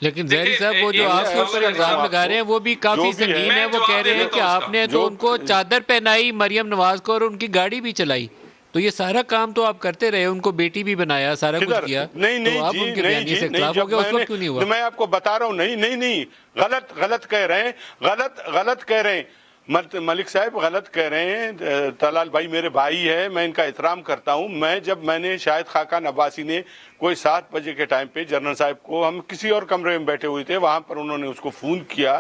لیکن زہری صاحب وہ جو آپ کے اوپر الزام لگا رہے ہیں وہ بھی کافی سنگین ہے. وہ کہہ رہے ہیں کہ آپ نے تو ان کو چادر پہنائی مریم نواز کو اور ان کی گاڑی بھی چلائی. تو یہ سارا کام تو آپ کرتے رہے, ان کو بیٹی بھی بنایا, سارا کچھ کیا. تو اب ان کے بیانیے سے اختلاف ہو گیا, اس وقت کیوں نہیں ہوا؟ میں آپ کو بتا رہا ہوں, نہیں غلط کہہ رہے ہیں, غلط کہہ رہے ہیں. ملک صاحب غلط کہہ رہے ہیں. طلال بھائی میرے بھائی ہے, میں ان کا احترام کرتا ہوں. میں نے شاہد خاقان عباسی نے کوئی 7 بجے کے ٹائم پہ جنرل صاحب کو, ہم کسی اور کمرے میں بیٹھے ہوئے تھے, وہاں پر انہوں نے اس کو فون کیا,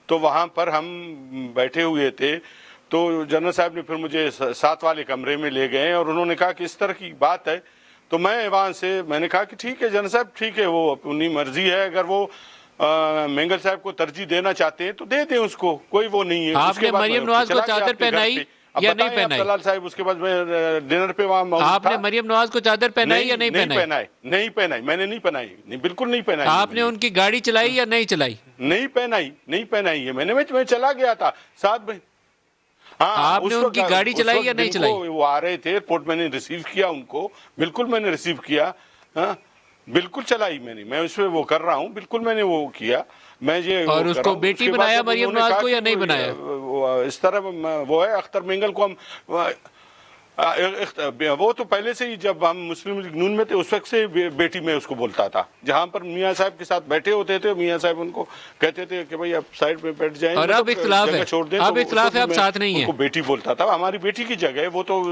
تو وہاں پر ہم بیٹھے ہوئے تھے. تو جنرل صاحب نے پھر مجھے 7 والے کمرے میں لے گئے اور انہوں نے کہا کہ اس طرح کی بات ہے. تو میں وہاں سے میں نے کہا کہ ٹھیک ہے جنرل صاحب, ٹھیک ہے, وہ اپنی مرضی ہے. اگر وہ مینگل صاحب کو ترجیح دینا چاہتے ہیں تو دے دیں اس کو, کوئی وہ نہیں ہے. آپ نے مریم نواز کو چادر پہنائی یا نہیں پہنائی؟ طلال صاحب اس کے بعد میں ڈنر پہ وہاں موجود تھا. آپ نے مریم نواز کو چادر پہنائی یا نہیں پہنائی؟ نہیں پہنائی, میں نے نہیں پہنائی, بالکل نہیں پہنائی. آپ نے ان کی گاڑی چلائی یا نہیں چلائی؟ نہیں پہنائی ہے میں نے. میں چلا گیا تھا 7 بجے. آپ نے ان کی گاڑی چلائی یا نہیں چلائی؟ وہ آ رہے تھے ایئرپورٹ, میں نے ریسیو کیا ان کو, بالکل میں نے ریسیو کیا. بالکل چلائی میں نے, میں اس پہ وہ کر رہا ہوں, بالکل میں نے وہ کیا. میں یہ اور اس کو بیٹی بنایا مریم نواز کو یا نہیں بنایا؟ اس طرح وہ ہے اختر مینگل کو ہم, وہ تو پہلے سے ہی جب ہم مسلم لیگ نون میں تھے اس وقت سے بیٹی میں اس کو بولتا تھا. جہاں پر میاں صاحب کے ساتھ بیٹھے ہوتے تھے, میاں صاحب ان کو کہتے تھے کہ بھائی آپ سائڈ میں بیٹھ جائیں, اور اب اختلاف ہے, اب اختلاف ہے, اب ساتھ نہیں ہے. ان کو بیٹی بولتا تھا. ہماری بیٹی کی جگہ ہے وہ تو.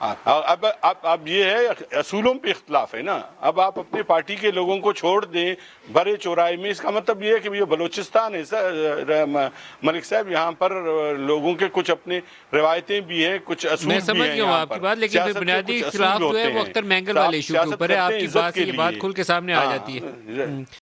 اب یہ ہے اصولوں پہ اختلاف ہے نا. اب آپ اپنے پارٹی کے لوگوں کو چھوڑ دیں بڑے چوراہے میں, اس کا مطلب یہ ہے کہ یہ بلوچستان ہے ملک صاحب, یہاں پر لوگوں کے کچھ اپنے روایتیں بھی ہیں, کچھ اصول بھی ہیں. میں سمجھ گیا ہوں آپ کی بات, لیکن بنیادی اختلاف جو ہے وہ اختر مینگل والے ایشو کے اوپر ہے. آپ کی بات سے یہ بات کھل کے سامنے آ جاتی ہے.